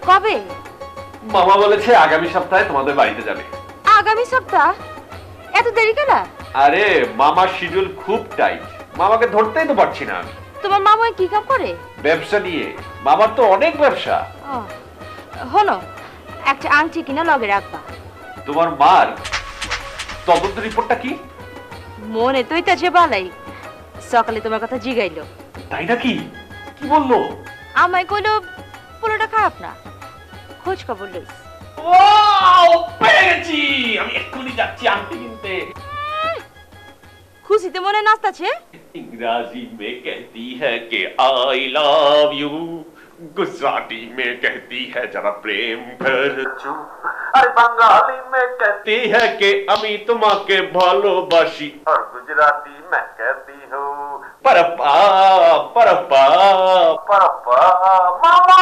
কবে? মামা বলেছে আগামী সপ্তাহে তোমাদের বাড়িতে যাবে। আগামী সপ্তাহ? এত দেরি কেন? আরে মামার শিডিউল খুব টাইট, মামাকে ধরতেই তো পারছি না আমি। তোমার মামা কি কাম করে? ব্যবসা নিয়ে, মামার তো অনেক ব্যবসা। হলো একটা আংটি কিনা লগে রাখবা। তোমার মার তদন্ত রিপোর্টটা কি? মনে তো ইতাছে বালাই, সকালে তোমার কথা জিগাইলো। তাই নাকি? কি বললো? আমায় কইলো পোলাটা খারাপ না, খোঁজ খবর লইস। ওয়াও, পেয়ে গেছি, আমি এক্ষুনি যাচ্ছি আংটি কিনতে। খুশিতে মনে নাচতাছে। इंग्राजी में कहती है कि आई लव यू, गुजराती में कहती है जरा प्रेम कर चू, अरे बंगाली में कहती है कि আমি তোমাকে ভালোবাসি, और गुजराती में कहती हूँ परपा परपा परपा मामा।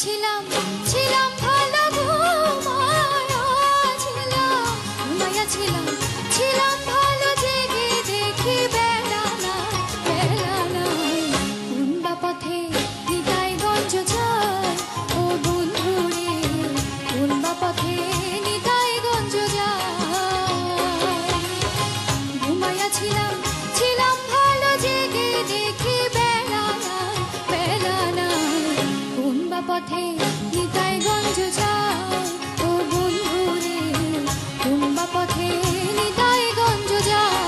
ছিলাম ছিলাম ভালো, ঘুমায়া ছিলাম ঘুমায়া ছিলাম ছিলাম ভালো, জেগে দেখি বেলা নাই বেলা নাই, কোন বা পথে নিতাইগঞ্জ যায় ও বন্ধু রে, কোন বা পথে নিতাইগঞ্জ যায়, ঘুমায়া ছিলাম ছিলাম ভালো, জেগে দেখি বেলা নাই বেলা নাই, কোন বা পথে নিতাইগঞ্জ যায় ও বন্ধু রে, কোন বা পথে নিতাইগঞ্জ যায়।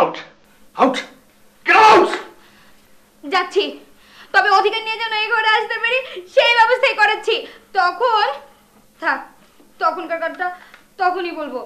Out out get out. যাচ্ছি, তবে অধিকার নিয়ে যেন এই ঘরে আসতে পারি সেই ব্যবস্থাই করেছি। তখন থাক, তখনকার কথা তখনই বলবো।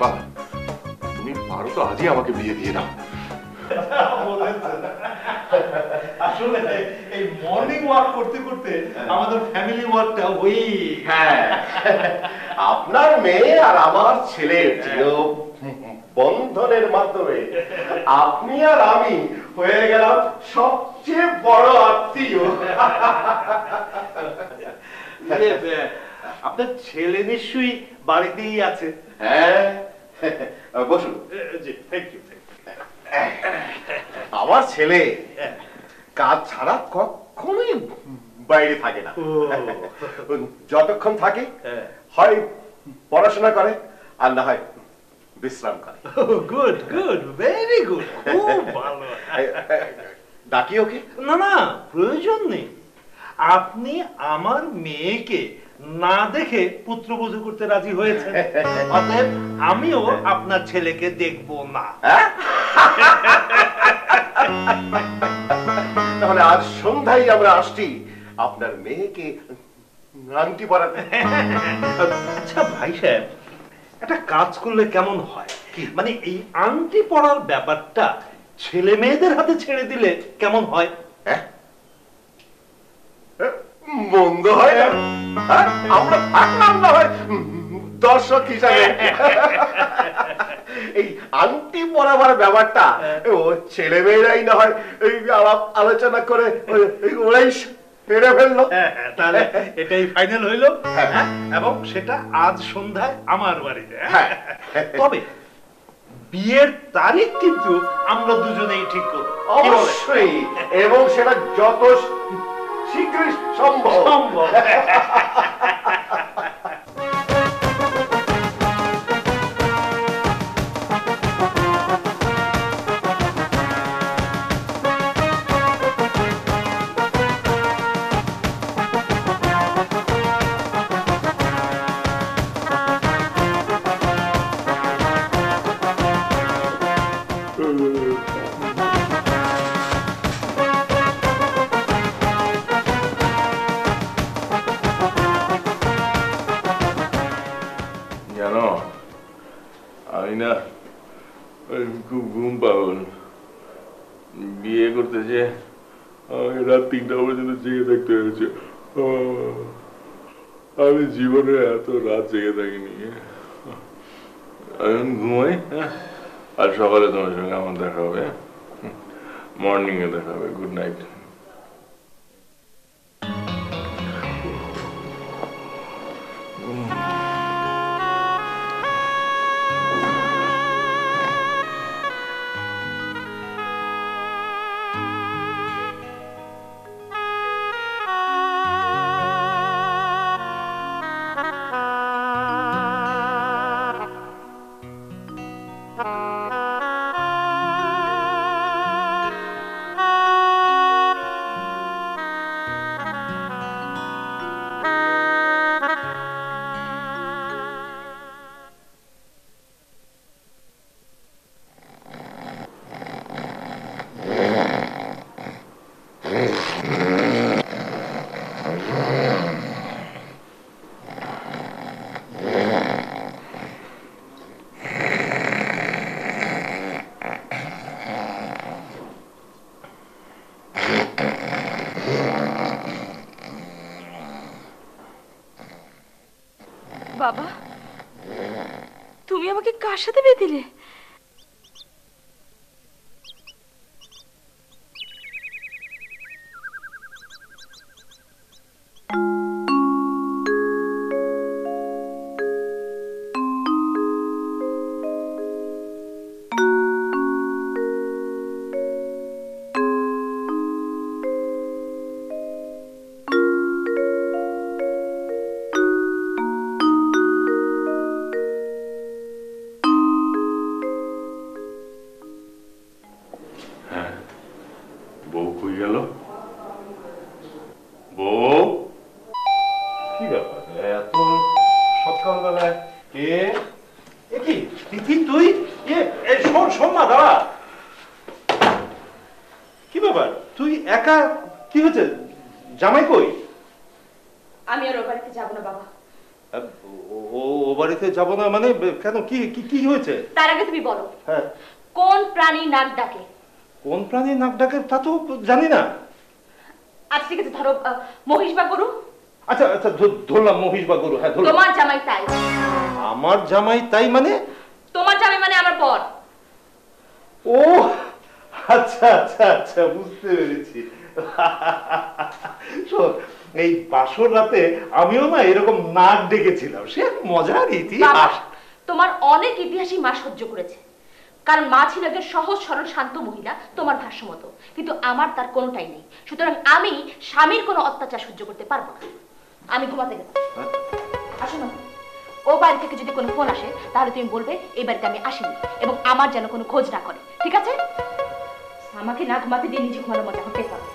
বাবা, তুমি পারো তো আজই আমাকে বিয়ে দিয়ে দাও। আসলে এই মর্নিং ওয়াক করতে করতে আমাদের ফ্যামিলি ওয়ার্কটা ওই হ্যাঁ, আপনার মেয়ে আর আমার ছেলের বন্ধনের মাধ্যমে আপনি আর আমি হয়ে গেলাম সবচেয়ে বড় আত্মীয়। আপনার ছেলে নিশ্চয়ই বাড়িতেই আছে। হ্যাঁ, বসুন। জি, থ্যাংক ইউ। আমার ছেলে কাজ ছাড়া কখনোই বাইরে থাকে না, যতক্ষণ থাকে হয় পড়াশোনা করে আর না হয় বিশ্রাম করে। গুড গুড, ভেরি গুড, খুব ভালো। ডাকি ওকে? না না, প্রয়োজন নেই। আপনি আমার মেয়েকে না দেখে পুত্রবধূ করতে রাজি হয়েছেন, অতএব আমিও আপনার ছেলেকে দেখব না। তাহলে আজ সন্ধ্যায় আমরা আসছি আপনার মেয়েকে আংটি পরাতে। আচ্ছা ভাই সাহেব, একটা কাজ করলে কেমন হয়, মানে এই আংটি পরার ব্যাপারটা ছেলে মেয়েদের হাতে ছেড়ে দিলে কেমন হয়? মন্দ হয় না, আমরা থাকলাম না হয় দর্শক হিসাবে। এই আংটি পরাবার ব্যাপারটা ও ছেলে মেয়েরাই না হয় আলাপ আলোচনা করে ওরাই পেরে ফেললো। তাহলে এটাই ফাইনাল হইলো, এবং সেটা আজ সন্ধ্যায় আমার বাড়িতে। তবে বিয়ের তারিখ কিন্তু আমরা দুজনেই ঠিক করব। অবশ্যই, এবং সেটা যত শীঘ্রই সম্ভব। জানো, আমি না খুব ঘুম পাগল। বিয়ে করতে যে আমাকে রাত 3টা পর্যন্ত জেগে থাকতে হয়েছে। আমি জীবনে এত রাত জেগে থাকিনি। আমি ঘুমাই, আর সকালে তোমার সঙ্গে আমার দেখা হবে। মর্নিং এ দেখা হবে। Good night. বাবা, তুমি আমাকে কার সাথে বিয়ে দিলে? বউ কই গেল? বউ, কি ব্যাপার এত সকালবেলায়? কে? কি তিথি, তুই? শোন না, দাঁড়া। কি ব্যাপার, তুই একা? কি হয়েছে? জামাই কই? আমি আর ওর বাড়িতে যাবো না বাবা। ও বাড়িতে যাব না মানে কেন? কি কি হয়েছে? তার আগে তুমি বলো, হ্যাঁ, কোন প্রাণী নাক ডাকে? কোন প্রাণী নাক ডাকে তা তো জানি না। আচ্ছা ঠিক আছে, ধরো মহিষ বা গরু। আচ্ছা আচ্ছা, ধরলাম মহিষ বা গরু। হ্যাঁ, ধরলাম। তোমার জামাই তাই। আমার জামাই তাই মানে? তোমার জামাই মানে আমার পর। ও আচ্ছা আচ্ছা আচ্ছা, বুঝতে পেরেছি। শোন, এই বাসর রাতে আমিও না এরকম নাক ডেকেছিলাম। সে মজার ইতিহাস। তোমার অনেক ইতিহাসই মা সহ্য করেছে, কারণ মা ছিল একজন সহজ সরল শান্ত মহিলা, তোমার ভাষ্য মতো। কিন্তু আমার তার কোনোটাই নেই, সুতরাং আমি স্বামীর কোনো অত্যাচার সহ্য করতে পারবো না। আমি ঘুমাতে গেলাম। আসো না, ও বাড়ি থেকে যদি কোনো ফোন আসে তাহলে তুমি বলবে এই বাড়িতে আমি আসিনি, এবং আমার যেন কোনো খোঁজ না করে, ঠিক আছে? আমাকে না ঘুমাতে দিয়ে নিজে ঘুমানোর মজা হতে পারে।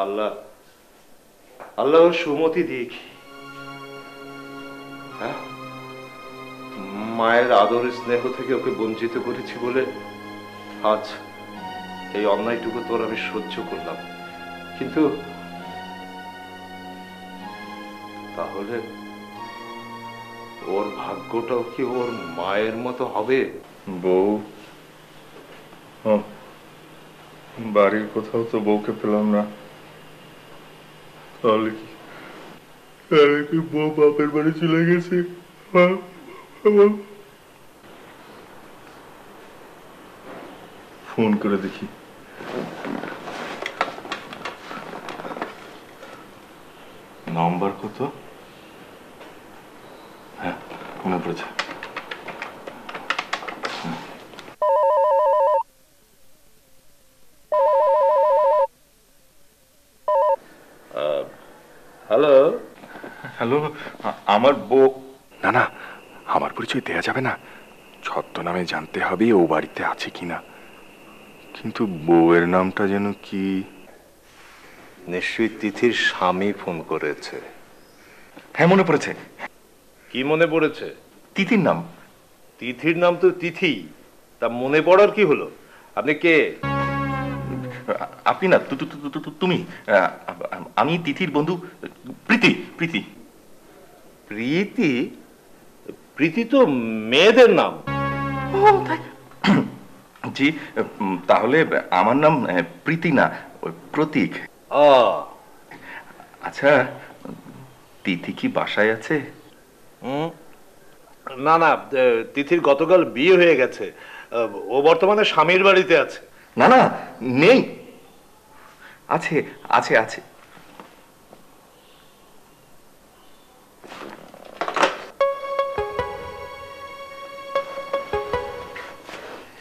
আল্লাহ আল্লাহ সুমতি দিক। হ্যাঁ, মায়ের আদর স্নেহ থেকে ওকে বঞ্চিত করেছি বলে আজ এই অন্যায়টুকু তোর আমি সহ্য করলাম। কিন্তু তাহলে ওর ভাগ্যটাও কি ওর মায়ের মতো হবে? বউ, বাড়ির কোথাও তো বউকে পেলাম না। তাহলে কি বউ বাপের বাড়ি চলে গেছে? ফোন করে দেখি। নাম্বার কত? হ্যাঁ, মনে পড়েছে। হ্যালো হ্যালো, আমার বউ। না না, আমার পরিচয় দেয়া যাবে না। ছদ্মনামে জানতে হবে ও বাড়িতে আছে কিনা। কিন্তু বউয়ের নামটা যেন কি? নিশ্চয়ই তিথির স্বামী ফোন করেছে। হ্যাঁ, মনে পড়েছে। কি মনে পড়েছে? তিথির নাম। তিথির নাম তো তিথি, তা মনে পড়ার কি হলো? আপনি কে? আপনি না, তুমি। আমি তিথির বন্ধু প্রীতি। প্রীতি প্রীতি? প্রীতি তো মেয়েদের নাম। জি, তাহলে আমার নাম প্রীতি না, প্রতীক। আচ্ছা, তিথি কি বাসায় আছে? না না, তিথির গতকাল বিয়ে হয়ে গেছে। ও বর্তমানে স্বামীর বাড়িতে আছে। না না, নেই। আছে আছে আছে।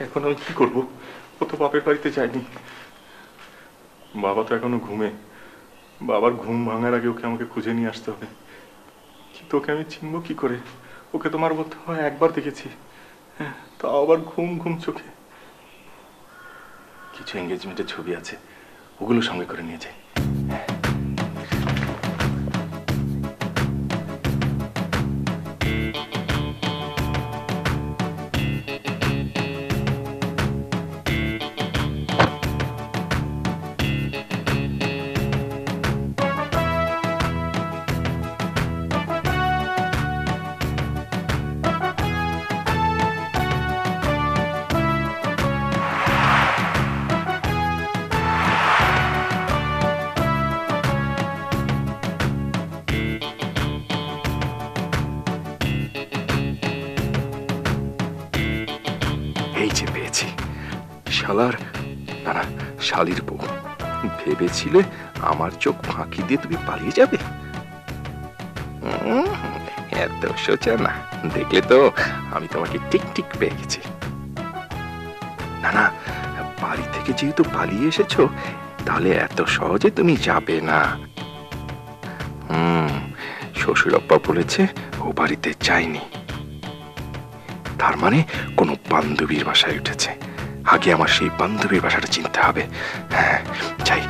এখন আমি কি করব? ও তো বাপের বাড়িতে যায়নি। বাবা তো এখনো ঘুমে। বাবার ঘুম ভাঙার আগে ওকে আমাকে খুঁজে নিয়ে আসতে হবে। কিন্তু ওকে আমি চিনবো কি করে? ওকে তোমার বলতে হয় একবার দেখেছি, তাও আবার ঘুম ঘুম চোখে। কিছু এঙ্গেজমেন্টের ছবি আছে, ওগুলো সঙ্গে করে নিয়ে যাই। এই যে পেয়েছি, শালার না না শালির বউ। ভেবেছিলে আমার চোখ ফাঁকি দিয়ে তুমি পালিয়ে যাবে? এত সোজা না। দেখলে তো আমি তোমাকে ঠিক ঠিক পেয়ে গেছি। না না, বাড়ি থেকে যেহেতু পালিয়ে এসেছো, তাহলে এত সহজে তুমি যাবে না। শ্বশুরপ্পা বলেছে ও বাড়িতে যায়নি, তার মানে কোনো বান্ধবীর বাসায় উঠেছে। আগে আমার সেই বান্ধবীর বাসাটা চিনতে হবে। হ্যাঁ, যাই।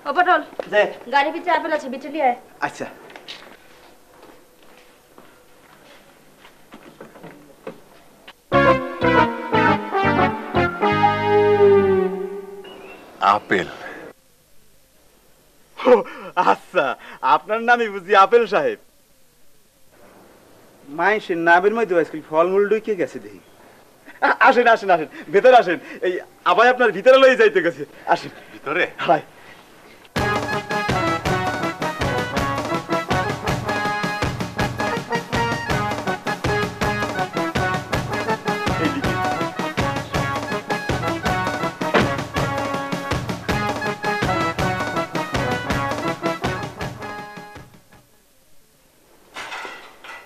ও পটল, গাড়ি পিছে আপেল আছে, বিচে নিয়ে আয়। আচ্ছা। আপেল? আচ্ছা, আপনার নামই বুঝি আপেল সাহেব? মাইসের নামের মধ্যে আজকাল ফলমূল ঢুকে গেছে দেখি। আসেন আসেন আসেন, ভেতরে আসেন। এই আবার আপনার ভিতরে লয়ে যাইতে গেছে। আসেন ভিতরে। হাই।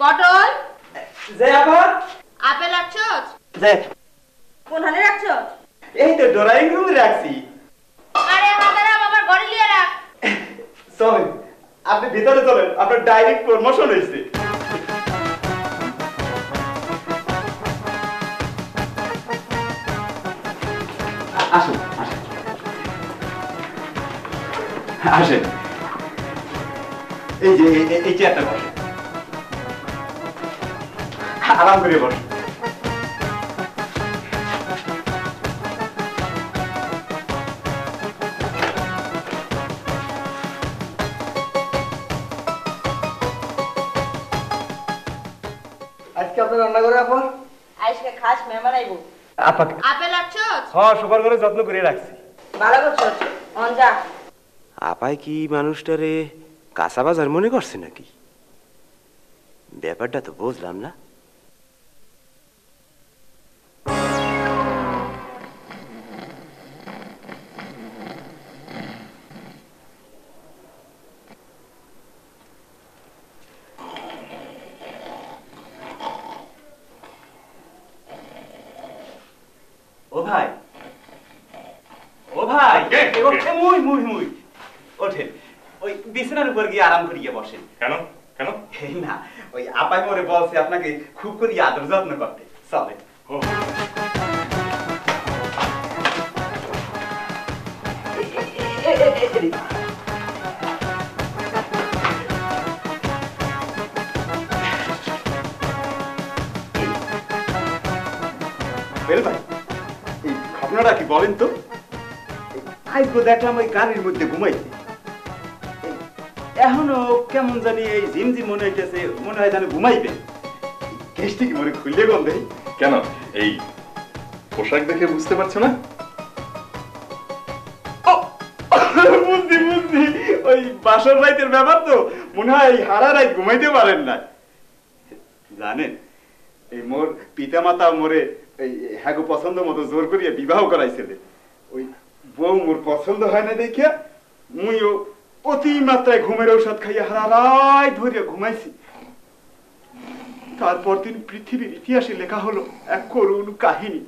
পটল, যে আবার আপেল রাখছস? যে কোনখানে রাখছস? এই তো ড্রয়িং রুমে রাখছি। আরে হাজারা বাবার ঘরে লিয়ে রাখ। চলেন, আপনি ভিতরে চলেন, আপনার ডাইরেক্ট প্রমোশন হয়েছে। আসেন আসেন আসেন। এই যে এই চেয়ারটা বসে, আরাম করে বসে। আজকে আপনার রান্না করে আপা? আজকে খাস মেহমান আইব। আপা আপেল রাখছস? হ্যাঁ, সবার করে যত্ন করে রাখছি। ভালো করছস। অন যা। আপাই কি মানুষটারে কাঁচা বাজার মনে করছে নাকি? ব্যাপারটা তো বুঝলাম না। ও ভাই, ও ভাই, ওঠে মুই মুই মুই ওঠেন, ওই বিছানার উপর গিয়ে আরাম করিয়া বসেন। কেন কেন? এই না, ওই আপাই মরে বলছে আপনাকে খুব করে আদর যত্ন করতে। চলে। বেল ভাই, এই ঘটনাটা কি বলেন তো? আইগো দেখলাম ওই গাড়ির মধ্যে ঘুমাইছে, এখনো কেমন জানি এই ঝিমঝিম মনে হইতেছে, মনে হয় জানি ঘুমাইবে। কেসটি কি মনে খুললে গন্ধে? কেন, এই পোশাক দেখে বুঝতে পারছো না? বুঝছি বুঝছি, ওই বাসর রাইতের ব্যাপার তো, মনে হয় হারা রাত ঘুমাইতে পারেন না। জানেন, এই মোর পিতা মাতা মোরে এই হ্যাগো পছন্দ মতো জোর করিয়া বিবাহ করাইছিল। ওই বউ মোর পছন্দ হয় না দেখিয়া মুইও অতি মাত্রায় ঘুমের ঔষধ খাইয়া হারা রাত ধরিয়া ঘুমাইছি। তারপর দিন পৃথিবীর ইতিহাসে লেখা হলো এক করুণ কাহিনী।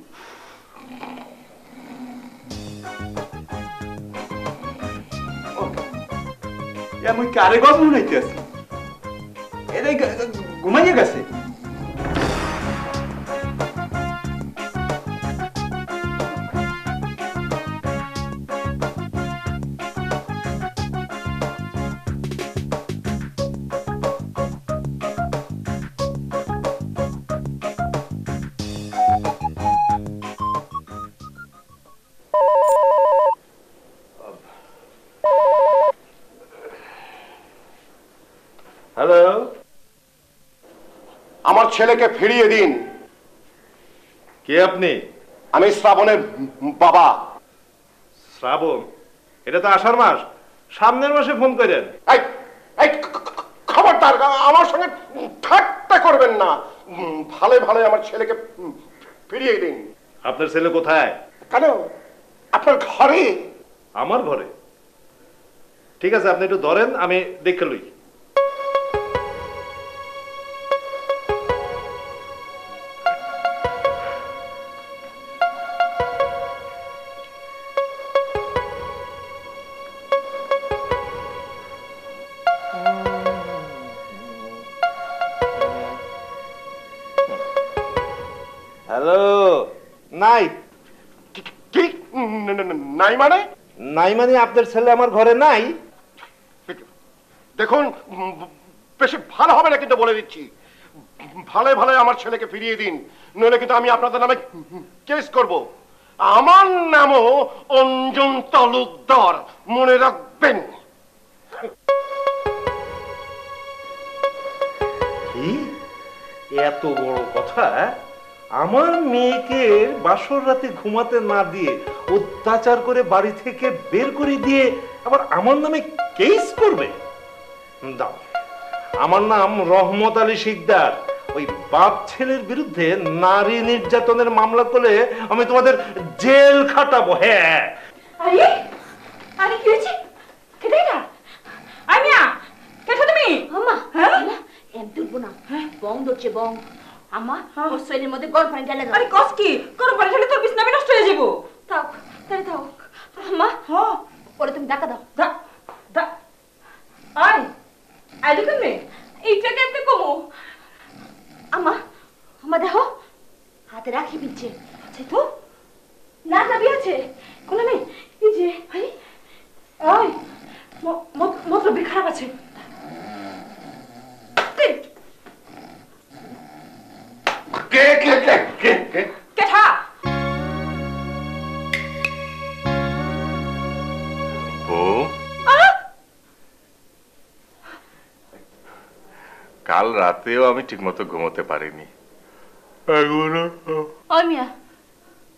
এমন কারে গল্প শুনাইতে আছে, এটাই ঘুমাইয়া গেছে। হ্যালো, আমার ছেলেকে ফিরিয়ে দিন। কে আপনি? আমি শ্রাবণের বাবা। শ্রাবণ? এটা তো আষাঢ় মাস, সামনের মাসে ফোন করেন। খবরদার আমার সঙ্গে ঠাট্টা করবেন না। ভালো ভালো আমার ছেলেকে ফিরিয়ে দিন। আপনার ছেলে কোথায়? কেন, আপনার ঘরে? আমার ঘরে? ঠিক আছে, আপনি একটু ধরেন, আমি দেখে লই। হ্যালো, নাই। কি নাই মানে? নাই মানে আপনার ছেলে আমার ঘরে নাই? দেখুন, বেশি ভালো হবে না কিন্তু বলে দিচ্ছি। ভালো ভালো আমার ছেলেকে ফিরিয়ে দিন, নইলে কিন্তু আমি আপনাদের নামে কেস করব। আমার নামও অঞ্জন তালুকদার, মনে রাখবেন। কি এত বড় কথা? আমার মেয়েকে বাসর রাতে ঘুমাতে না দিয়ে অত্যাচার করে বাড়ি থেকে বের করে দিয়ে আবার আমার নামে কেস করবে? দাও, আমার নাম রহমত আলী শিকদার। ওই বাপ ছেলের বিরুদ্ধে নারী নির্যাতনের মামলা করে আমি তোমাদের জেল খাটাবো। হ্যাঁ। আরে আরে কি হয়েছে? কেটে না আমিয়া, কেটে তুমি আম্মা? হ্যাঁ, এম তুলবো না, বং ধরছে বং। আম্মা, ওর শরীরের মধ্যে গরম পানি ঢেলে দাও। আরে কস কি? গরম পানি ঢেলে তোর বিছানা নষ্ট হয়ে যাবো। তাও তাই তাও আম্মা। হ্যাঁ, ওরে তুমি ডাকা দাও। দা আয় আইলি কেমনে? এইটা কেমনে কমো? আম্মা, আম্মা দেখো, হাতে রাখি বিচ্ছে আছে তো, না না বিয়েছে কোন নেই। এই যে ভাই, ওই মতলব খারাপ আছে। রাতেও আমি ঠিকমতো ঘুমোতে পারিনি। ওই মিয়া,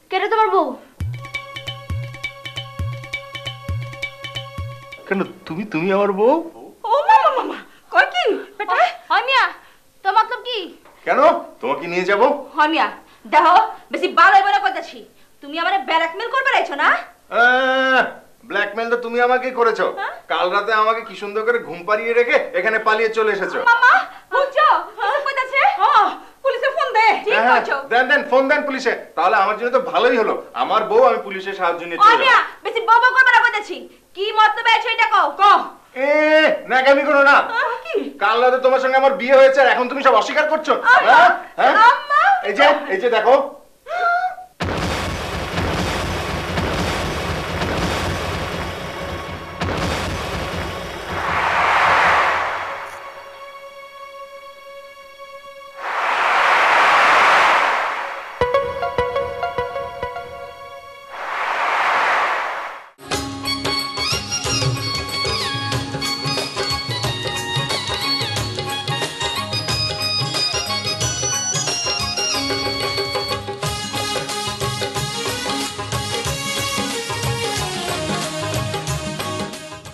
কেটে তোমার বউ? কেন তুমি তুমি আমার বউ? ও মামা মামা কই কি বেটা? ওই মিয়া, তো মতলব কি? কেন তোমাকে নিয়ে যাব? ওই মিয়া, দেখো বেশি বালাই বলা কইতাছি। তুমি আমারে ব্ল্যাকমেল করবে রাইছো না? ব্ল্যাকমেল তো তুমি আমাকে করেছো। কাল রাতে আমাকে কি সুন্দর করে ঘুম পাড়িয়ে রেখে এখানে পালিয়ে চলে এসেছো। মামা বুঝছো কি কইতাছে? হ্যাঁ, পুলিশে ফোন দে। ঠিক কইছো। দেন ফোন দেন পুলিশে। তাহলে আমার জন্য তো ভালোই হলো, আমার বউ আমি পুলিশের সাহায্য নিয়ে চলে যাব। বেশি বাবা করবে না কইতাছি। কি মতলব আছে এটা কও? কও। নাকামি করো না। কাল রাতে তোমার সঙ্গে আমার বিয়ে হয়েছে আর এখন তুমি সব অস্বীকার করছো। হ্যাঁ, এই যে দেখো